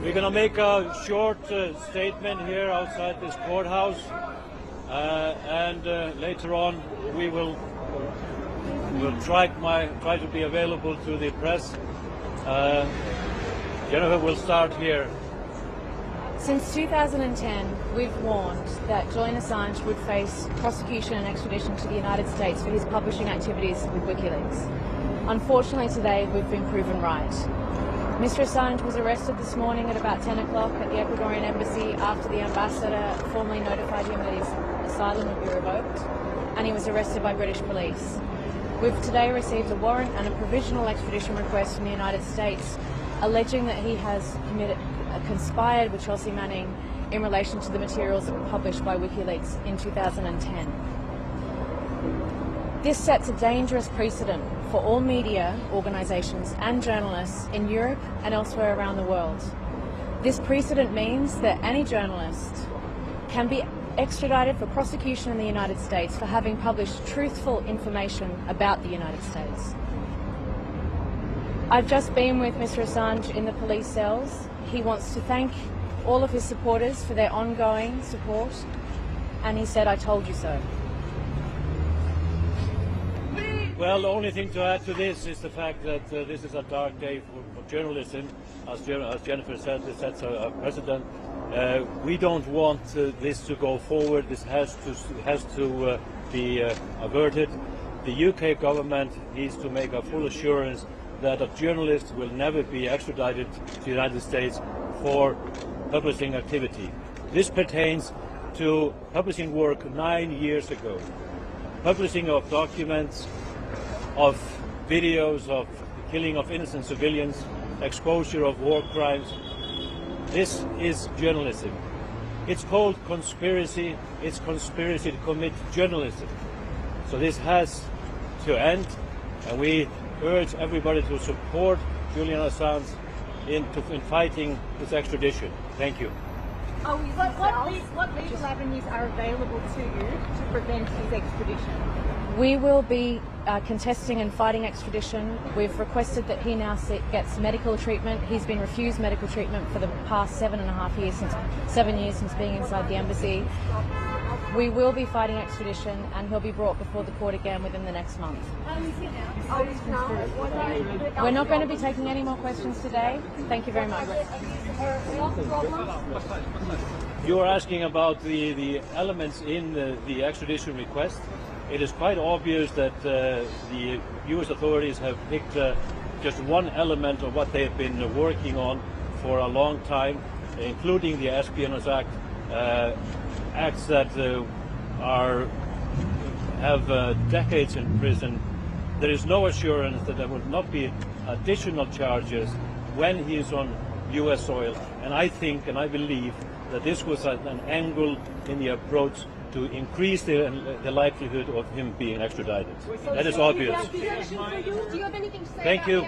We're going to make a short statement here outside this courthouse, and later on we'll try to be available to the press. Jennifer, we'll start here. Since 2010, we've warned that Julian Assange would face prosecution and extradition to the United States for his publishing activities with Wikileaks. Unfortunately, today we've been proven right. Mr. Assange was arrested this morning at about 10 o'clock at the Ecuadorian embassy after the ambassador formally notified him that his asylum would be revoked, and he was arrested by British police. We've today received a warrant and a provisional extradition request from the United States alleging that he has conspired with Chelsea Manning in relation to the materials that were published by Wikileaks in 2010. This sets a dangerous precedent for all media organisations and journalists in Europe and elsewhere around the world. This precedent means that any journalist can be extradited for prosecution in the United States for having published truthful information about the United States. I've just been with Mr. Assange in the police cells. He wants to thank all of his supporters for their ongoing support, and he said, "I told you so." Well, the only thing to add to this is the fact that this is a dark day for journalism. As Jennifer said, this sets a precedent. We don't want this to go forward. This has to be averted. The UK government needs to make a full assurance that a journalist will never be extradited to the United States for publishing activity. This pertains to publishing work 9 years ago, publishing of documents, of videos of the killing of innocent civilians, exposure of war crimes. This is journalism. It's called conspiracy. It's conspiracy to commit journalism. So this has to end, and we urge everybody to support Julian Assange in fighting this extradition. Thank you. What legal avenues are available to you to prevent his extradition? We will be contesting and fighting extradition. We've requested that he now gets medical treatment. He's been refused medical treatment for the past 7.5 years, 7 years since being inside the embassy. We will be fighting extradition, and he'll be brought before the court again within the next month. We're not going to be taking any more questions today. Thank you very much. You are asking about the elements in the extradition request. It is quite obvious that the US authorities have picked just one element of what they've been working on for a long time, including the Espionage Act, acts that have decades in prison. There is no assurance that there will not be additional charges when he is on US soil, and I think and I believe that this was an angle in the approach to increase the likelihood of him being extradited. That is obvious. Thank you.